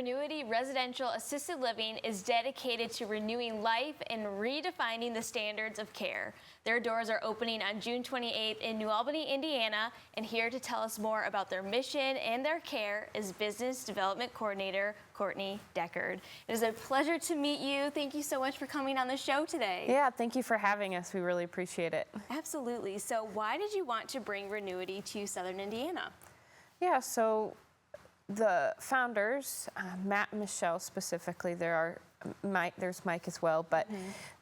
Renewity Residential Assisted Living is dedicated to renewing life and redefining the standards of care. Their doors are opening on June 28th in New Albany, Indiana, and here to tell us more about their mission and their care is Business Development Coordinator Courtney Deckard. It is a pleasure to meet you. Thank you so much for coming on the show today. Yeah, thank you for having us. We really appreciate it. Absolutely. So why did you want to bring Renewity to Southern Indiana? Yeah, so the founders, Matt and Michelle specifically, there's Mike as well, but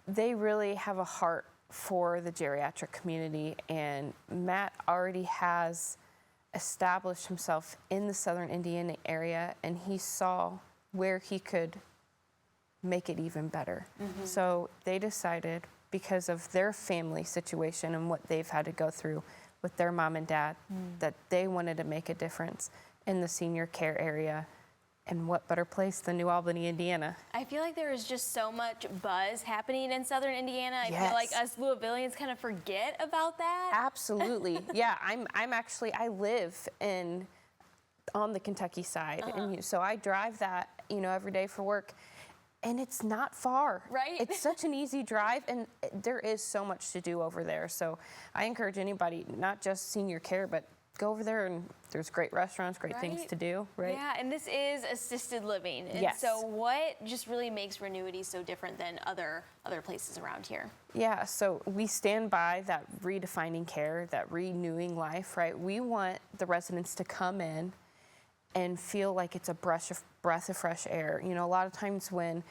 they really have a heart for the geriatric community, and Matt already has established himself in the Southern Indiana area, and he saw where he could make it even better. So they decided, because of their family situation and what they've had to go through with their mom and dad, that they wanted to make a difference in the senior care area. And what better place than New Albany, Indiana? I feel like there is just so much buzz happening in Southern Indiana. I feel like us Louisvillians kind of forget about that. Absolutely. Yeah, I live on the Kentucky side, and so I drive that, every day for work. And it's not far. Right? It's such an easy drive, and there is so much to do over there. So I encourage anybody, not just senior care, but go over there, and there's great restaurants, great things to do, right? Yeah, and this is assisted living. And yes. So what just really makes Renewity so different than other places around here? Yeah, so we stand by that redefining care, that renewing life, right? We want the residents to come in and feel like it's a breath of fresh air. A lot of times when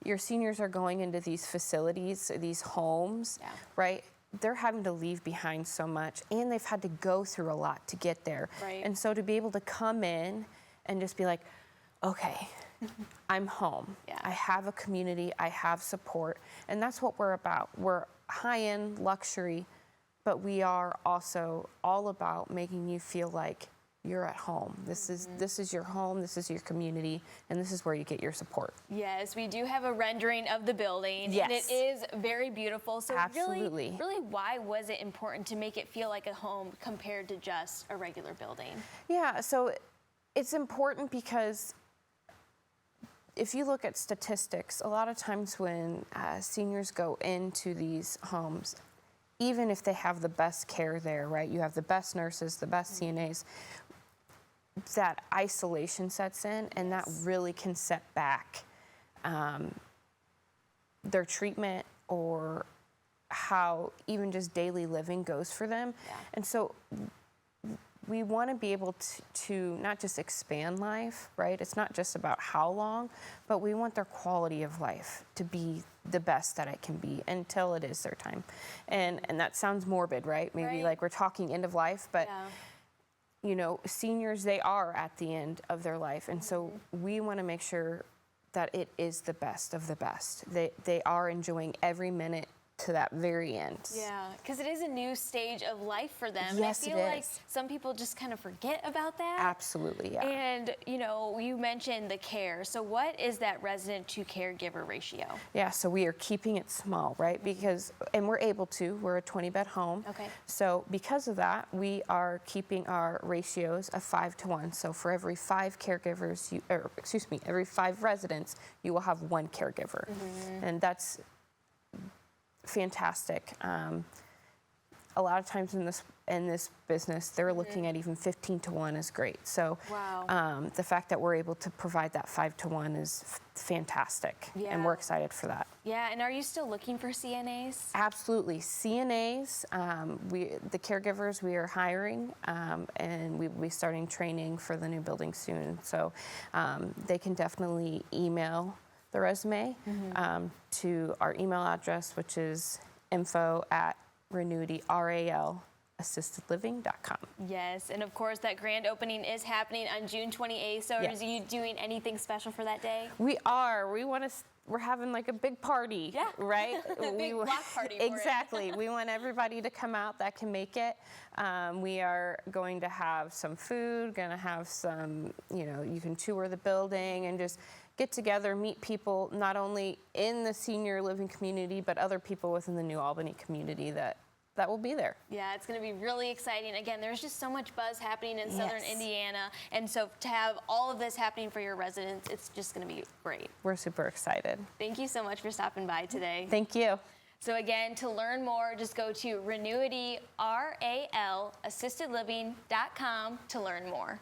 your seniors are going into these facilities, these homes, right, they're having to leave behind so much, and they've had to go through a lot to get there. Right. And so to be able to come in and just be like, okay, I'm home. I have a community, I have support, and that's what we're about. We're high-end luxury, but we are also all about making you feel like you're at home. This is your home, this is your community, and this is where you get your support. Yes, we do have a rendering of the building, and it is very beautiful. So absolutely. Really, why was it important to make it feel like a home compared to just a regular building? Yeah, so it's important because if you look at statistics, a lot of times when seniors go into these homes, even if they have the best care there, right? You have the best nurses, the best CNAs, that isolation sets in, and that really can set back their treatment or how even just daily living goes for them. And so we want to be able to not just expand life, right? It's not just about how long, but we want their quality of life to be the best that it can be until it is their time. And that sounds morbid, right? Maybe like we're talking end of life, but seniors, they are at the end of their life. And so we want to make sure that it is the best of the best. They are enjoying every minute to that very end. Yeah, because it is a new stage of life for them. Yes, and I feel like some people just kind of forget about that. Absolutely, yeah. And, you mentioned the care. So what is that resident to caregiver ratio? Yeah, so we are keeping it small, right? And we're able to. We're a 20-bed home. Okay. So because of that, we are keeping our ratios of 5-to-1. So for every 5 caregivers, every 5 residents, you will have 1 caregiver. And that's fantastic. A lot of times in this business, they're looking at even 15-to-1 is great. So the fact that we're able to provide that 5-to-1 is fantastic, and we're excited for that. Yeah, and are you still looking for CNAs? Absolutely. CNAs, the caregivers we are hiring, and we will be starting training for the new building soon. So they can definitely email the resume to our email address, which is info@renewityassistedliving.com. Yes, and of course that grand opening is happening on June 28th. So are you doing anything special for that day? We are. We're having like a big party, right? A big block party for exactly. We want everybody to come out that can make it. We are going to have some food, going to have some, you can tour the building and just get together, meet people, not only in the senior living community, but other people within the New Albany community that that will be there. Yeah, it's going to be really exciting. Again, there's just so much buzz happening in southern Yes. Indiana. And so to have all of this happening for your residents, it's just going to be great. We're super excited. Thank you so much for stopping by today. Thank you. So again, to learn more, just go to Renewity, RAL, assistedliving.com to learn more.